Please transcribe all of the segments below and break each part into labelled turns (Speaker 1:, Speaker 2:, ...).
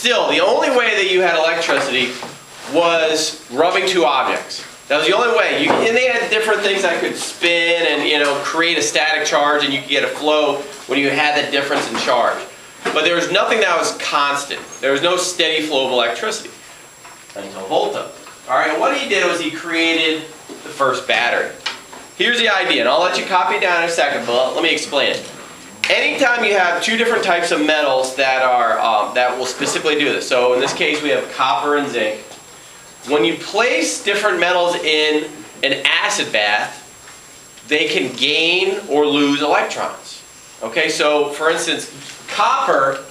Speaker 1: still, the only way that you had electricity was rubbing two objects. That was the only way. And they had different things that could spin and, you know, create a static charge, and you could get a flow when you had that difference in charge. But there was nothing that was constant. There was no steady flow of electricity until Volta. All right, and what he did was he created the first battery. Here's the idea, and I'll let you copy it down in a second, but let me explain it. Anytime you have two different types of metals that are that will specifically do this. So in this case, we have copper and zinc. When you place different metals in an acid bath, they can gain or lose electrons. Okay, so for instance, copper,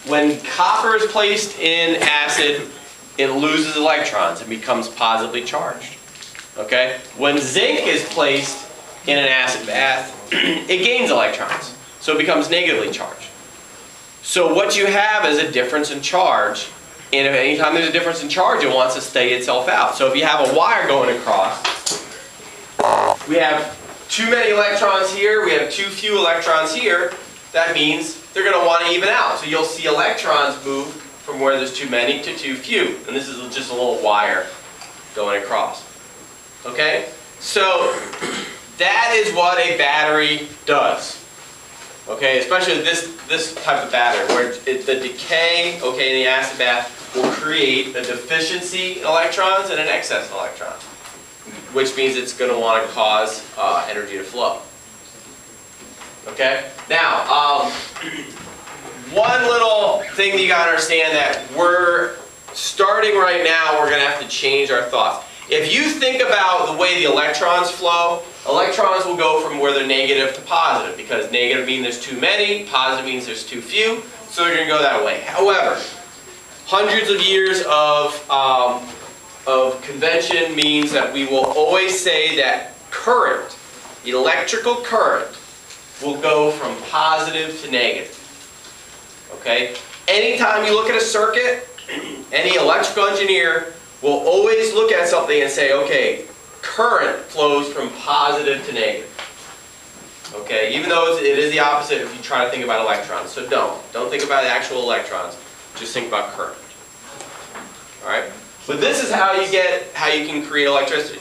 Speaker 1: when copper is placed in acid, it loses electrons and becomes positively charged. Okay, when zinc is placed in an acid bath, it gains electrons, so it becomes negatively charged. So what you have is a difference in charge. And if anytime there's a difference in charge, it wants to stay itself out. So if you have a wire going across, we have too many electrons here, we have too few electrons here, that means they're going to want to even out. So you'll see electrons move from where there's too many to too few. And this is just a little wire going across. Okay? So that is what a battery does. Okay, especially this type of battery, where the decay, okay, in the acid bath will create a deficiency in electrons and an excess in electrons, which means it's going to want to cause energy to flow. Okay, now one little thing that you got to understand, that we're starting right now, we're going to have to change our thoughts. If you think about the way the electrons flow, electrons will go from where they're negative to positive, because negative means there's too many, positive means there's too few, so they're going to go that way. However, hundreds of years of convention means that we will always say that current, electrical current, will go from positive to negative. Okay? Anytime you look at a circuit, any electrical engineer will always look at something and say, okay, current flows from positive to negative. Okay, even though it is the opposite if you try to think about electrons. So don't think about the actual electrons. Just think about current. All right. But this is how you can create electricity.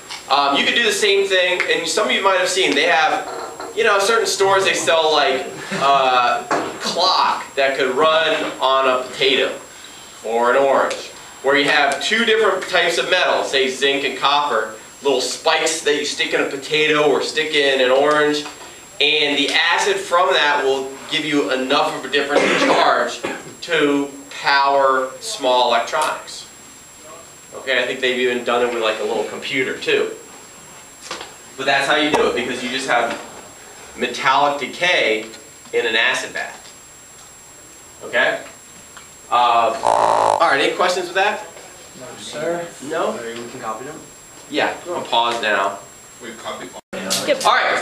Speaker 1: You could do the same thing, and some of you might have seen, they have, you know, certain stores, they sell like clock that could run on a potato or an orange, where you have two different types of metal, say zinc and copper, little spikes that you stick in a potato or stick in an orange, and the acid from that will give you enough of a difference in charge to power small electronics. Okay, I think they've even done it with like a little computer too. But that's how you do it, because you just have metallic decay in an acid bath. Okay? Alright, any questions with that?
Speaker 2: No, sir.
Speaker 1: No?
Speaker 2: We can copy them?
Speaker 1: Yeah, I'll pause now.
Speaker 3: We copy.
Speaker 1: Alright.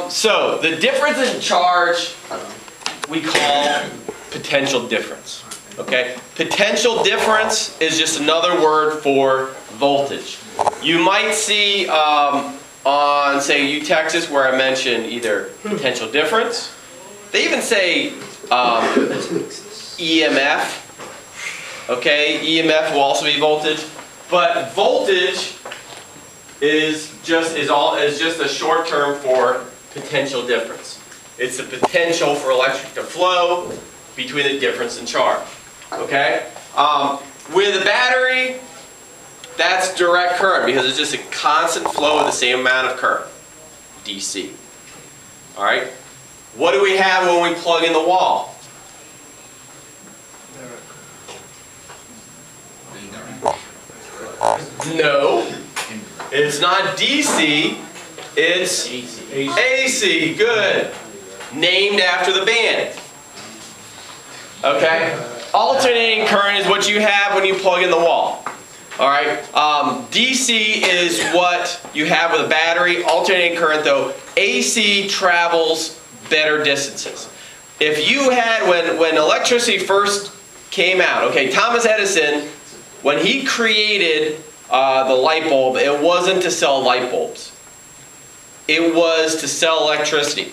Speaker 1: So, the difference in charge we call potential difference. Okay? Potential difference is just another word for voltage. You might see on, say, U-Texas, where I mentioned either potential difference. They even say EMF. Okay, EMF will also be voltage, but voltage is just a short term for potential difference. It's the potential for electric to flow between the difference in charge. Okay, with a battery, that's direct current, because it's just a constant flow of the same amount of current, DC. All right. What do we have when we plug in the wall? No, it's not DC, it's AC. Good. Named after the band. Okay? Alternating current is what you have when you plug in the wall. Alright? DC is what you have with a battery. Alternating current, though, AC travels better distances. If you had, when electricity first came out, okay, Thomas Edison, when he created the light bulb, it wasn't to sell light bulbs. It was to sell electricity.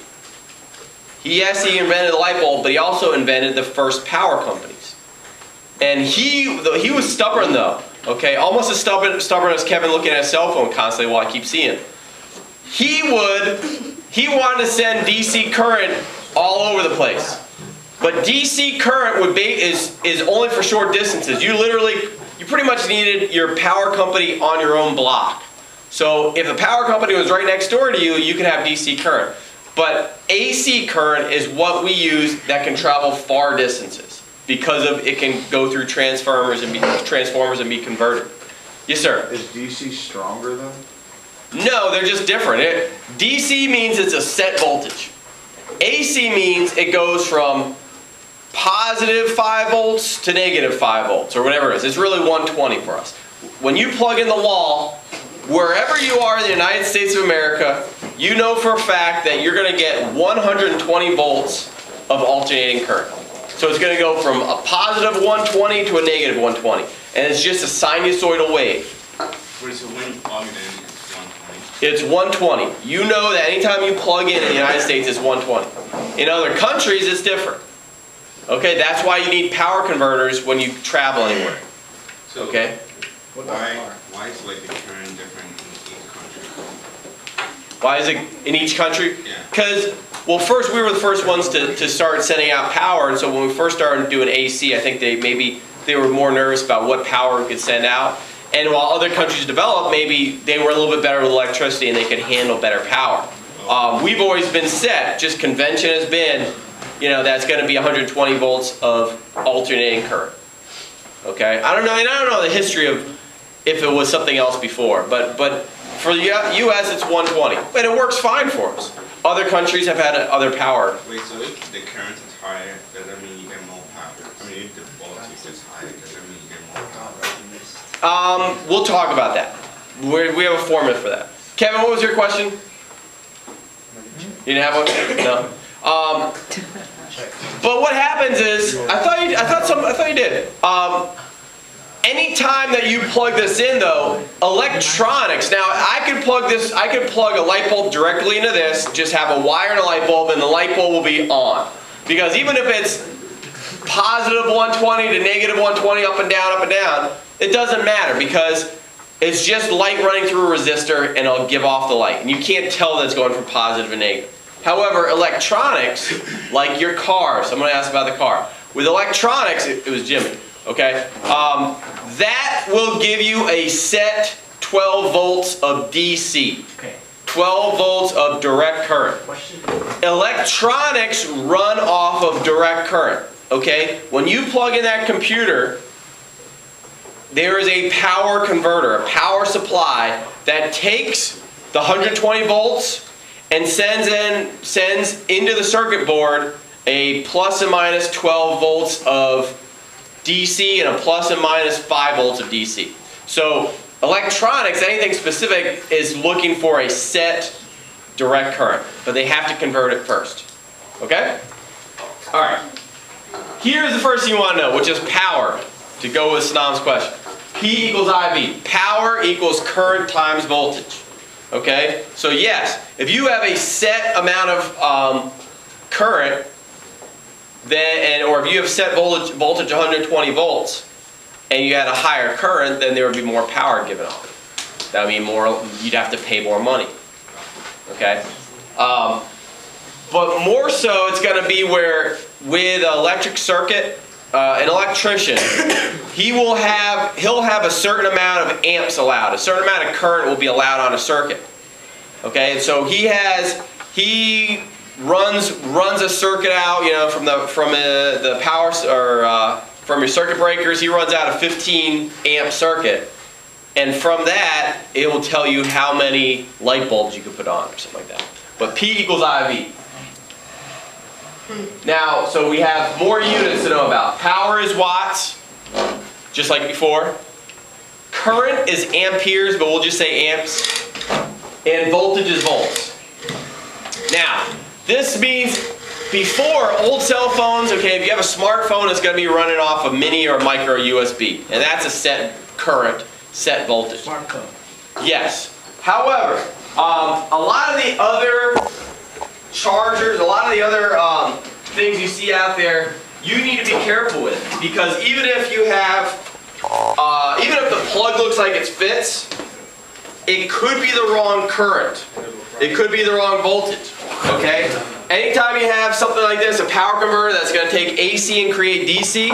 Speaker 1: Yes, he invented the light bulb, but he also invented the first power companies. And he was stubborn though, okay? Almost as stubborn as Kevin looking at his cell phone constantly while I keep seeing. He wanted to send DC current all over the place. But DC current is only for short distances. You pretty much needed your power company on your own block. So if the power company was right next door to you, you could have DC current. But AC current is what we use that can travel far distances because of it can go through transformers and be converted. Yes, sir.
Speaker 3: Is DC stronger then?
Speaker 1: No, they're just different. DC means it's a set voltage. AC means it goes from positive 5 volts to negative 5 volts or whatever it is. It's really 120 for us. When you plug in the wall, wherever you are in the United States of America, you know for a fact that you're going to get 120 volts of alternating current. So it's going to go from a positive 120 to a negative 120. And it's just a sinusoidal wave.
Speaker 4: Wait, so when you plug it in,
Speaker 1: it's 120. You know that anytime you plug in the United States, it's 120. In other countries, it's different. Okay, that's why you need power converters when you travel anywhere.
Speaker 4: So
Speaker 1: okay?
Speaker 4: Why is like the current different in each country?
Speaker 1: Why is it in each country?
Speaker 4: Yeah.
Speaker 1: Because, well, first we were the first ones to start sending out power, and so when we first started doing AC, I think they were more nervous about what power we could send out. And while other countries developed, maybe they were a little bit better with electricity and they could handle better power. We've always been set, just convention has been, you know, that's going to be 120 volts of alternating current. Okay? I don't know the history of if it was something else before, but for the U.S. it's 120. And it works fine for us. Other countries have had other power.
Speaker 4: Wait, so if the current is higher, does that mean you get more power? I mean, if the voltage is higher, does that mean you get more power?
Speaker 1: We'll talk about that. We have a formula for that. Kevin, what was your question? You didn't have one? No. But what happens is, I thought you did. Anytime that you plug this in, though, electronics. Now, I could plug a light bulb directly into this. Just have a wire and a light bulb, and the light bulb will be on. Because even if it's positive 120 to negative 120, up and down, it doesn't matter because it's just light running through a resistor and it'll give off the light. And you can't tell that it's going from positive to negative. However, electronics, like your car, someone asked about the car. With electronics, it was Jimmy, okay? That will give you a set 12 volts of DC. 12 volts of direct current. Electronics run off of direct current, okay? When you plug in that computer, there is a power converter, a power supply that takes the 120 volts and sends into the circuit board a plus and minus 12 volts of DC and a plus and minus 5 volts of DC. So electronics, anything specific, is looking for a set direct current, but they have to convert it first. Okay? All right. Here's the first thing you want to know, which is power, to go with Sanam's question. P equals IV. Power equals current times voltage. Okay? So yes, if you have a set amount of current, or if you have set voltage 120 volts, and you had a higher current, then there would be more power given off. That would mean you'd have to pay more money. Okay? But more so, it's going to be where, with an electric circuit, an electrician, he'll have a certain amount of amps allowed. A certain amount of current will be allowed on a circuit. Okay, and so he runs a circuit out, you know, from the power or from your circuit breakers. He runs out a 15 amp circuit, and from that it will tell you how many light bulbs you can put on or something like that. But P equals IV. Now, so we have more units to know about. Power is watts, just like before. Current is amperes, but we'll just say amps. And voltage is volts. Now, this means before, old cell phones, okay, if you have a smartphone, it's going to be running off a mini or micro USB. And that's a set current, set voltage. Smartphone. Yes. However, a lot of the other chargers, a lot of the other things you see out there, you need to be careful with, because even if you have, even if the plug looks like it fits, it could be the wrong current. It could be the wrong voltage. Okay? Anytime you have something like this, a power converter that's going to take AC and create DC,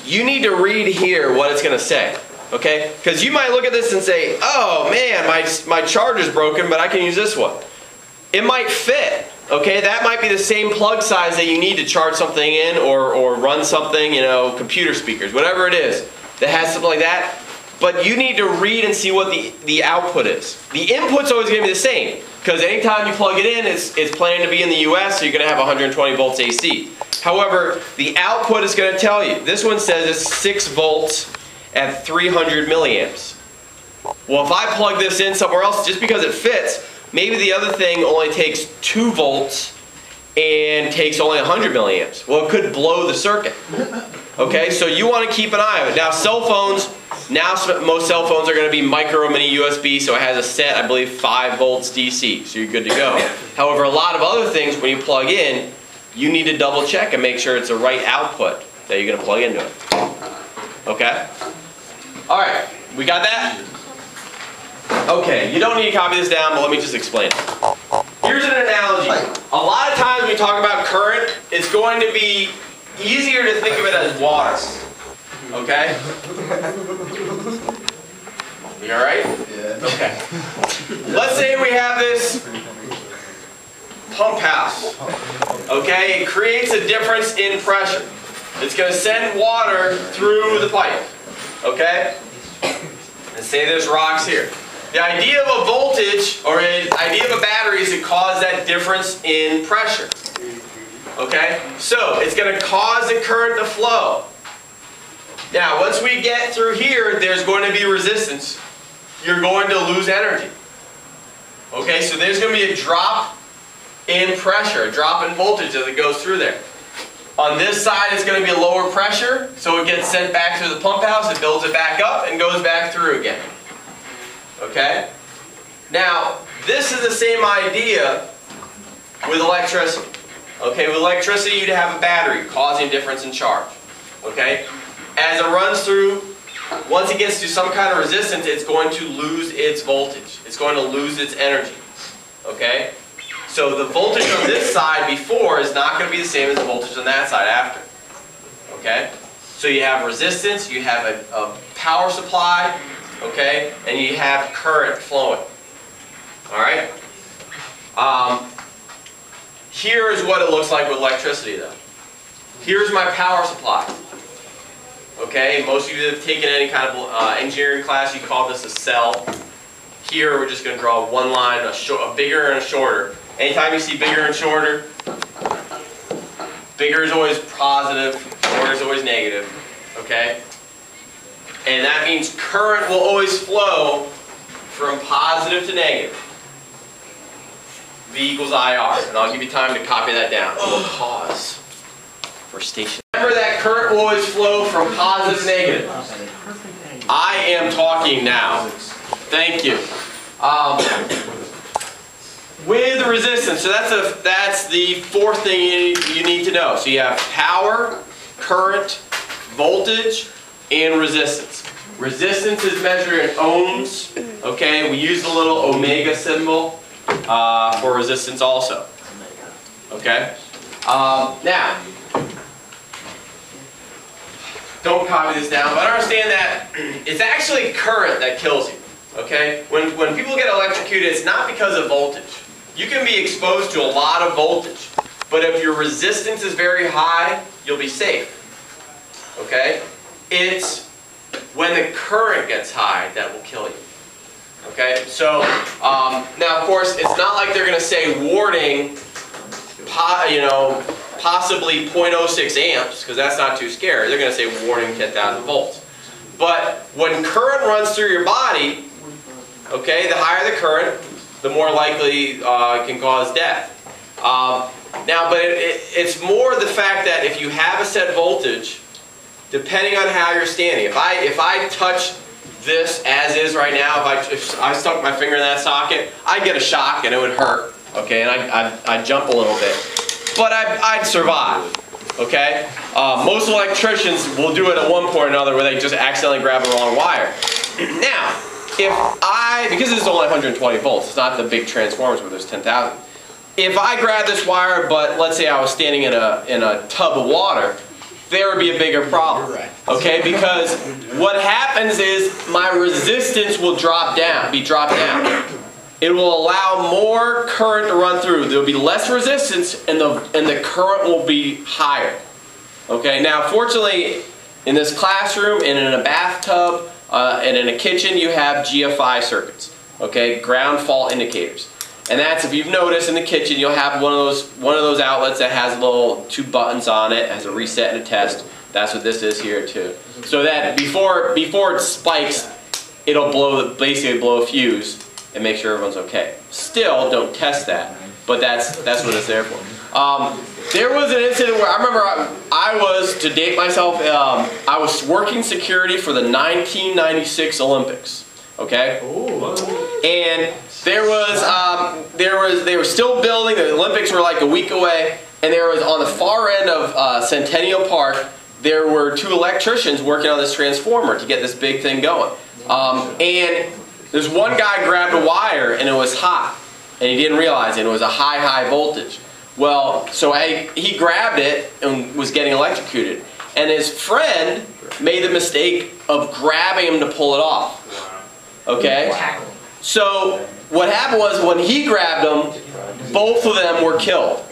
Speaker 1: you need to read here what it's going to say. Okay? Because you might look at this and say, oh man, my charger's broken, but I can use this one. It might fit. Okay? That might be the same plug size that you need to charge something in or run something, you know, computer speakers, whatever it is that has something like that. But you need to read and see what the output is. The input's always going to be the same, because anytime you plug it in, it's planning to be in the US, so you're going to have 120 volts AC. However, the output is going to tell you. This one says it's 6 volts at 300 milliamps. Well, if I plug this in somewhere else, just because it fits, maybe the other thing only takes 2 volts and takes only 100 milliamps. Well, it could blow the circuit. Okay, so you want to keep an eye on it. Now, cell phones, most cell phones are going to be micro mini USB, so it has a set, I believe, 5 volts DC, so you're good to go. However, a lot of other things, when you plug in, you need to double check and make sure it's the right output that you're going to plug into it. Okay? Alright, we got that? Okay, you don't need to copy this down, but let me just explain it. Here's an analogy. A lot of times when we talk about current, it's going to be easier to think of it as water. Okay? You alright?
Speaker 3: Yeah.
Speaker 1: Okay. Let's say we have this pump house. Okay? It creates a difference in pressure. It's going to send water through the pipe. Okay? And say there's rocks here. The idea of a voltage, or the idea of a battery, is to cause that difference in pressure. Okay? So, it's going to cause the current to flow. Now, once we get through here, there's going to be resistance. You're going to lose energy. Okay? So there's going to be a drop in pressure, a drop in voltage as it goes through there. On this side, it's going to be a lower pressure, so it gets sent back to the pump house, it builds it back up, and goes back through again. Okay? Now, this is the same idea with electricity. Okay, with electricity, you'd have a battery causing difference in charge. Okay? As it runs through, once it gets to some kind of resistance, it's going to lose its voltage. It's going to lose its energy. Okay? So the voltage on this side before is not going to be the same as the voltage on that side after. Okay? So you have resistance, you have a power supply, okay, and you have current flowing. Alright? Here is what it looks like with electricity though. Here's my power supply. Okay, most of you that have taken any kind of engineering class, you call this a cell. Here we're just going to draw one line, a bigger and a shorter. Anytime you see bigger and shorter, bigger is always positive, shorter is always negative. Okay? And that means current will always flow from positive to negative. V equals IR. And I'll give you time to copy that down. We'll pause for station. Remember that current will always flow from positive to negative. I am talking now. Thank you. With resistance, so that's the fourth thing you need to know. So you have power, current, voltage, and resistance. Resistance is measured in ohms. Okay, we use the little omega symbol for resistance also. Okay, now don't copy this down, but understand that it's actually current that kills you. Okay, when people get electrocuted, it's not because of voltage. You can be exposed to a lot of voltage, but if your resistance is very high, you'll be safe. Okay? It's when the current gets high that will kill you. Okay? So, now of course, it's not like they're going to say warning, possibly 0.06 amps, because that's not too scary. They're going to say warning 10,000 volts. But when current runs through your body, okay, the higher the current, the more likely it can cause death. Now, but it's more the fact that if you have a set voltage, depending on how you're standing, if I touch this as is right now, if I stuck my finger in that socket, I'd get a shock and it would hurt. okay, and I'd jump a little bit, but I'd survive, okay? Most electricians will do it at one point or another where they just accidentally grab the wrong wire. Now, because this is only 120 volts, it's not the big transformers where there's 10,000. If I grab this wire, but let's say I was standing in a tub of water, there would be a bigger problem, okay? Because what happens is my resistance will drop down. It will allow more current to run through. There will be less resistance, and the current will be higher. Okay. Now, fortunately, in this classroom and in a bathtub and in a kitchen, you have GFI circuits. Okay, ground fault indicators. And that's, if you've noticed in the kitchen, you'll have one of those outlets that has little 2 buttons on it, has a reset and a test. That's what this is here too. So that before it spikes, it'll basically blow a fuse and make sure everyone's okay. Still, don't test that, but that's what it's there for. There was an incident where I remember I was, to date myself, I was working security for the 1996 Olympics. Okay. And they were still building. The Olympics were like a week away, and there was on the far end of Centennial Park, there were 2 electricians working on this transformer to get this big thing going. And there's one guy grabbed a wire and it was hot, and he didn't realize it. It was a high voltage. Well, so he grabbed it and was getting electrocuted, and his friend made the mistake of grabbing him to pull it off. Okay? So what happened was when he grabbed them, both of them were killed.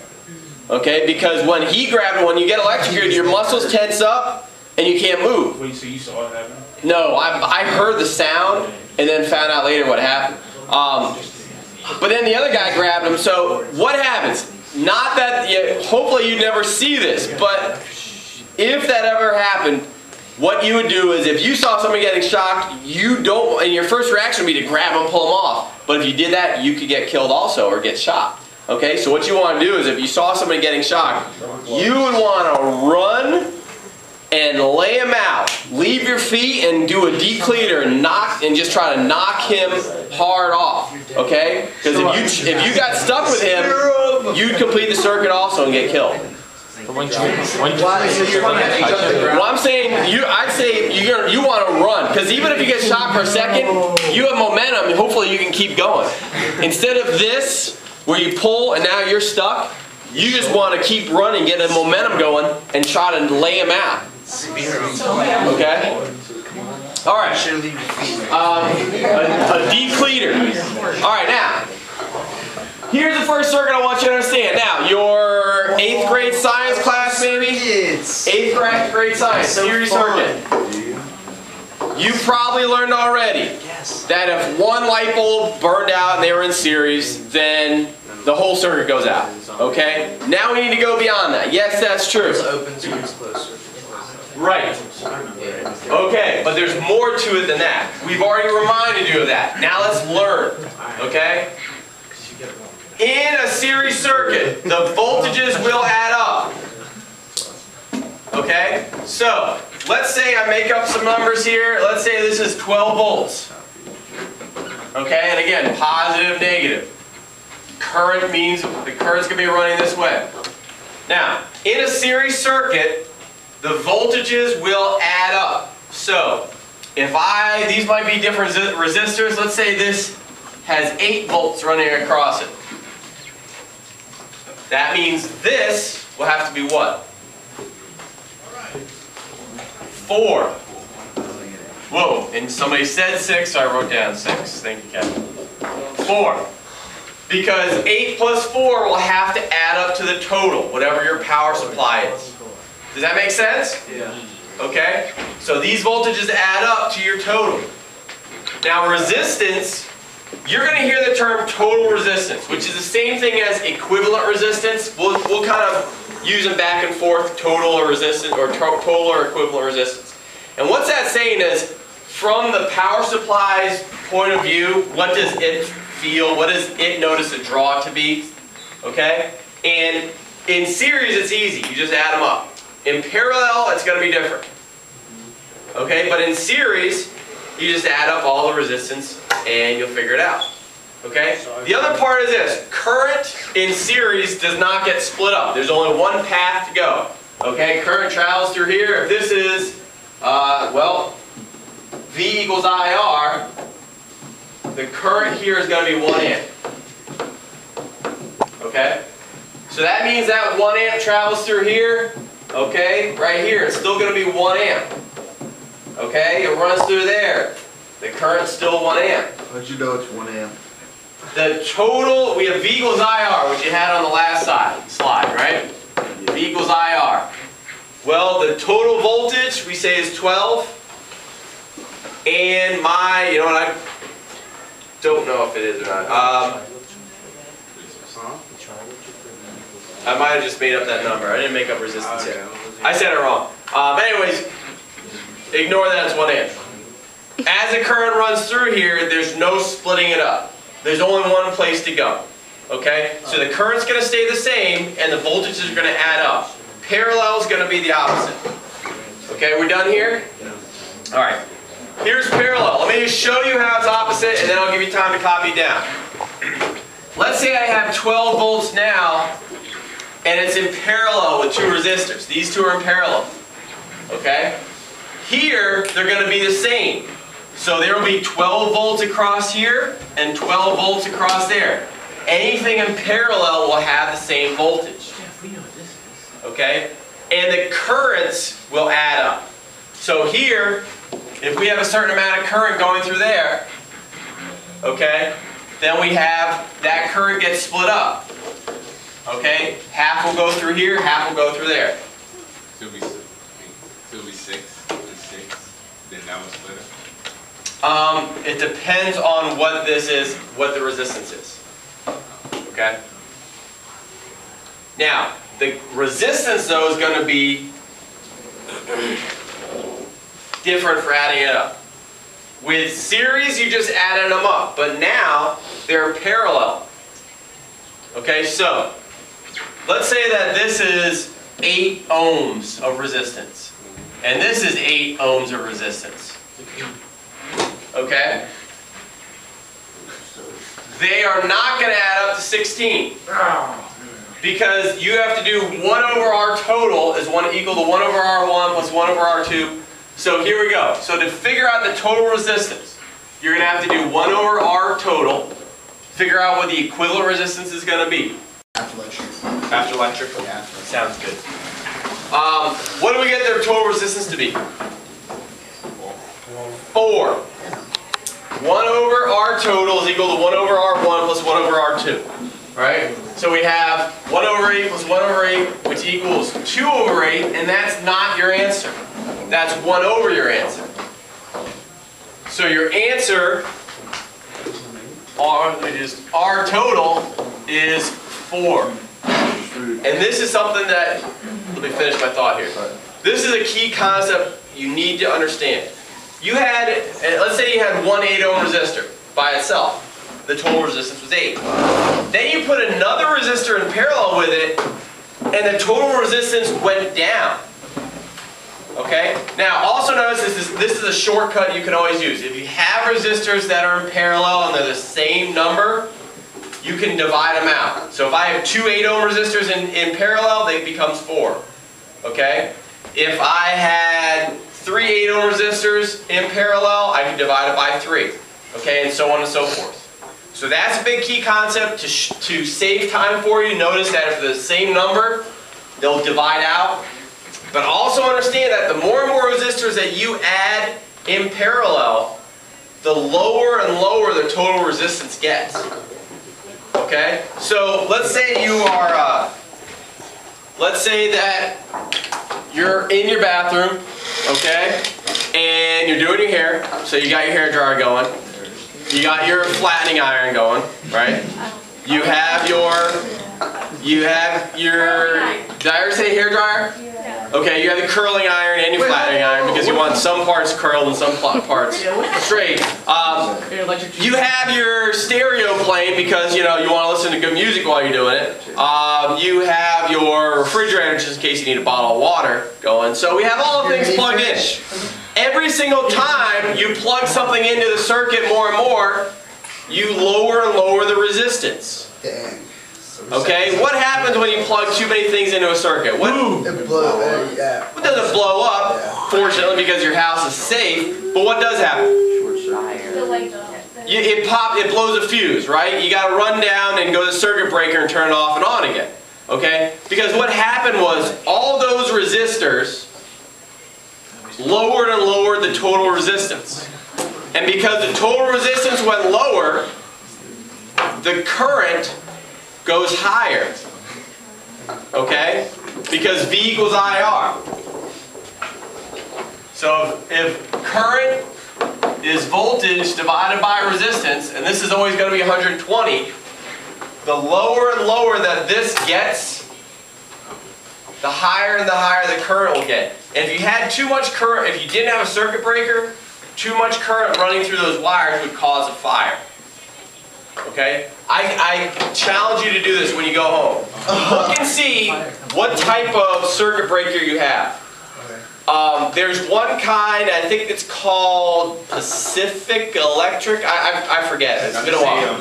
Speaker 1: Okay? Because when he grabbed them, when you get electrocuted, your muscles tense up and you can't move.
Speaker 5: Wait, so you saw it happen?
Speaker 1: No, I heard the sound and then found out later what happened. But then the other guy grabbed him. So what happens? Not that, hopefully you never see this, but if that ever happened, what you would do is if you saw somebody getting shocked, and your first reaction would be to grab them and pull them off. But if you did that, you could get killed also or get shot. Okay, so what you want to do is if you saw somebody getting shocked, you would want to run and lay him out. Leave your feet and do a decleater and just try to knock him hard off. Okay? Because if you got stuck with him, you'd complete the circuit also and get killed.
Speaker 2: Well, I'm saying,
Speaker 1: I'd say you want to run, because even if you get shot for a second, you have momentum and hopefully you can keep going. Instead of this, where you pull and now you're stuck, you just want to keep running, get a momentum going, and try to lay him out. Okay? Alright. A decleater. Alright, now, here's the first circuit I want you to understand. Now, your 8th grade science class, maybe? 8th grade science, series circuit. You probably learned already that if one light bulb burned out and they were in series, then the whole circuit goes out. Okay? Now we need to go beyond that. Yes, that's true. Right. Okay, but there's more to it than that. We've already reminded you of that. Now let's learn. Okay? In a series circuit, the voltages will add up. Okay? So, let's say I make up some numbers here. Let's say this is 12 volts. Okay? And again, positive, negative. Current means the current's going to be running this way. Now, in a series circuit, the voltages will add up. So, if these might be different resistors. Let's say this has 8 volts running across it. That means this will have to be what? 4. Whoa, and somebody said 6, so I wrote down 6. Thank you, Kevin. 4. Because 8 plus 4 will have to add up to the total, whatever your power supply is. Does that make sense?
Speaker 2: Yeah.
Speaker 1: Okay? So these voltages add up to your total. Now resistance, you're going to hear the term total resistance, which is the same thing as equivalent resistance. We'll kind of use them back and forth, total or resistance, or total or equivalent resistance. And what's that saying is, from the power supply's point of view, what does it feel? What does it notice the draw to be? Okay? And in series, it's easy. You just add them up. In parallel, it's going to be different. Okay? But in series, you just add up all the resistance and you'll figure it out. Okay? The other part is this. Current in series does not get split up. There's only one path to go. Okay? Current travels through here. If this is, well, V equals IR, the current here is going to be 1 amp. Okay? So that means that 1 amp travels through here. Okay? Right here. It's still going to be 1 amp. Okay? It runs through there. The current's still 1 amp.
Speaker 3: How'd you know it's 1 amp?
Speaker 1: The total, we have V equals IR, which you had on the last slide, right? V equals IR. Well, the total voltage, we say, is 12. And my, you know what, I don't know if it is or not. I might have just made up that number. I didn't make up resistance yet. I said it wrong. Anyways, ignore that, it's 1 amp. As the current runs through here, there's no splitting it up. There's only one place to go. Okay? So the current's going to stay the same, and the voltages are going to add up. Parallel is going to be the opposite. Okay, we're done here? Alright. Here's parallel. Let me just show you how it's opposite, and then I'll give you time to copy it down. Let's say I have 12 volts now, and it's in parallel with 2 resistors. These two are in parallel. Okay? Here, they're going to be the same. So there will be 12 volts across here and 12 volts across there. Anything in parallel will have the same voltage. Okay? And the currents will add up. So here, if we have a certain amount of current going through there, okay, then we have that current gets split up. Okay? Half will go through here, half will go through there.
Speaker 4: So it'll be 6 and 6, then that was split up.
Speaker 1: It depends on what this is, what the resistance is. Okay? Now, the resistance though is going to be different for adding it up. With series, you just added them up, but now they're parallel. Okay, so let's say that this is 8 ohms of resistance, and this is 8 ohms of resistance. Okay? They are not going to add up to 16. Because you have to do 1 over R total is equal to 1 over R1 plus 1 over R2. So here we go. So to figure out the total resistance, you're going to have to do 1 over R total, figure out what the equivalent resistance is going to be.
Speaker 3: After lecture.
Speaker 1: After lecture?
Speaker 3: Yeah.
Speaker 1: Sounds good. What do we get their total resistance to be? 4. 1 over R total is equal to 1 over R1 plus 1 over R2. Right? So we have 1 over 8 plus 1 over 8, which equals 2 over 8, and that's not your answer. That's 1 over your answer. So your answer, R total, is 4. And this is something that, let me finish my thought here. This is a key concept you need to understand. You had, let's say you had one 8 ohm resistor by itself. The total resistance was 8. Then you put another resistor in parallel with it, and the total resistance went down. Okay? Now, also notice this is a shortcut you can always use. If you have resistors that are in parallel and they're the same number, you can divide them out. So if I have 2 8 ohm resistors in parallel, it becomes 4. Okay? If I had 3 8 ohm resistors in parallel, I can divide it by 3. Okay? And so on and so forth. So that's a big key concept to save time for you. Notice that if they're the same number, they'll divide out. But also understand that the more and more resistors that you add in parallel, the lower and lower the total resistance gets. Okay? So let's say you are, let's say that you're in your bathroom, okay? And you're doing your hair. So you got your hair dryer going. You got your flattening iron going, right? You have your, did I ever say hair dryer? Okay, you have the curling iron and your flattening iron because you want some parts curled and some parts straight. You have your stereo playing because you want to listen to good music while you're doing it. You have your refrigerator just in case you need a bottle of water going. So we have all the things plugged in. Every single time you plug something into the circuit more and more, you lower and lower the resistance.
Speaker 3: Dang.
Speaker 1: Okay? What happens when you plug too many things into a circuit? What
Speaker 3: It blew. Yeah.
Speaker 1: doesn't blow up, fortunately, because your house is safe, but what does happen?
Speaker 5: The light bulb.
Speaker 1: It blows a fuse, right? You got to run down and go to the circuit breaker and turn it off and on again. Okay? Because what happened was all those resistors lowered and lowered the total resistance. And because the total resistance went lower, the current goes higher. Okay? Because V equals IR. So if current is voltage divided by resistance, and this is always going to be 120, the lower and lower that this gets, the higher and the higher the current will get. And if you had too much current, if you didn't have a circuit breaker, too much current running through those wires would cause a fire. Okay? I challenge you to do this when you go home. Look and see what type of circuit breaker you have. There's one kind, I think it's called Pacific Electric. I forget. It's been a while.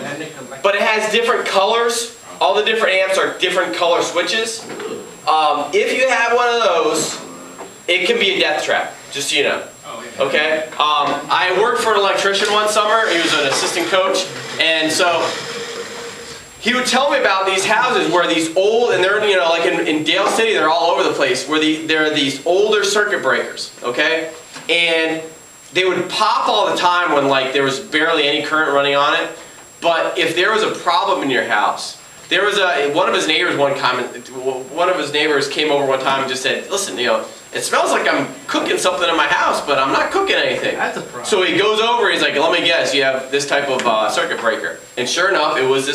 Speaker 1: But it has different colors. All the different amps are different color switches. If you have one of those, it can be a death trap, just so you know. Okay? I worked for an electrician one summer. He was an assistant coach. And so he would tell me about these houses where these old, and they're, you know, like in Dale City, they're all over the place, where there are these older circuit breakers, okay? And they would pop all the time when, like, there was barely any current running on it. But if there was a problem in your house, there was one of his neighbors came over one time and just said, listen, you know, it smells like I'm cooking something in my house, but I'm not cooking anything.
Speaker 2: That's a problem.
Speaker 1: So he goes over, he's like, let me guess, you have this type of circuit breaker. And sure enough, it was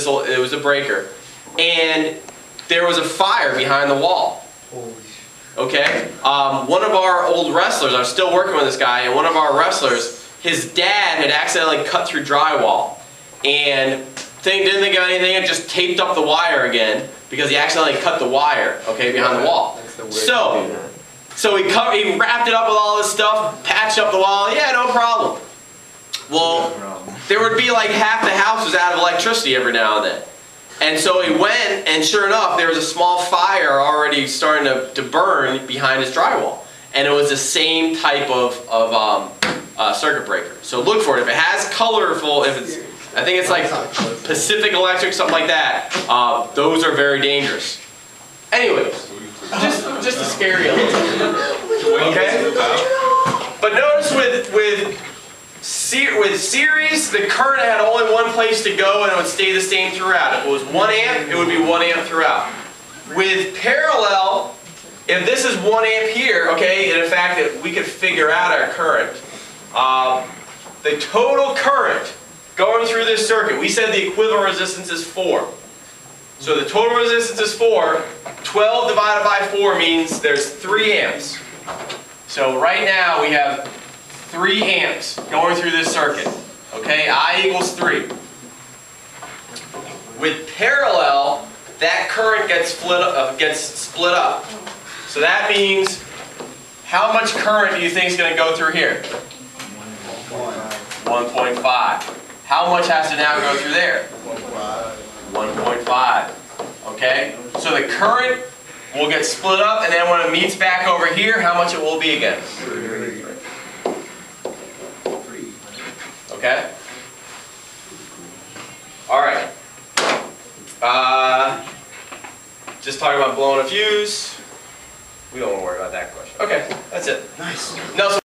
Speaker 1: a breaker. And there was a fire behind the wall. Okay? One of our old wrestlers, I was still working with this guy, and one of our wrestlers, his dad had accidentally cut through drywall. And didn't think of anything, and just taped up the wire again, because he accidentally cut the wire, okay, behind the wall. So he wrapped it up with all this stuff, patched up the wall, yeah, no problem. Well, there would be like half the house was out of electricity every now and then. And so he went, and sure enough, there was a small fire already starting to burn behind his drywall. And it was the same type of circuit breaker. So look for it. If it has colorful, if it's, I think it's like Pacific Electric, something like that, those are very dangerous. Anyways. Just to scare you a little bit. Okay? But notice with series, the current had only one place to go and it would stay the same throughout. If it was 1 amp, it would be 1 amp throughout. With parallel, if this is 1 amp here, okay, and in fact if we could figure out our current, the total current going through this circuit, we said the equivalent resistance is 4. So the total resistance is 4. 12 divided by 4 means there's 3 amps. So right now we have 3 amps going through this circuit. Okay, I equals 3. With parallel, that current gets split up. So that means, how much current do you think is going to go through here? 1.5. How much has to now go through there? 1.5. Okay? So the current will get split up, and then when it meets back over here, how much it will be again? 3. Okay? Alright. Just talking about blowing a fuse. We don't want to worry about that question. Okay, that's it.
Speaker 3: Nice.
Speaker 1: Nelson.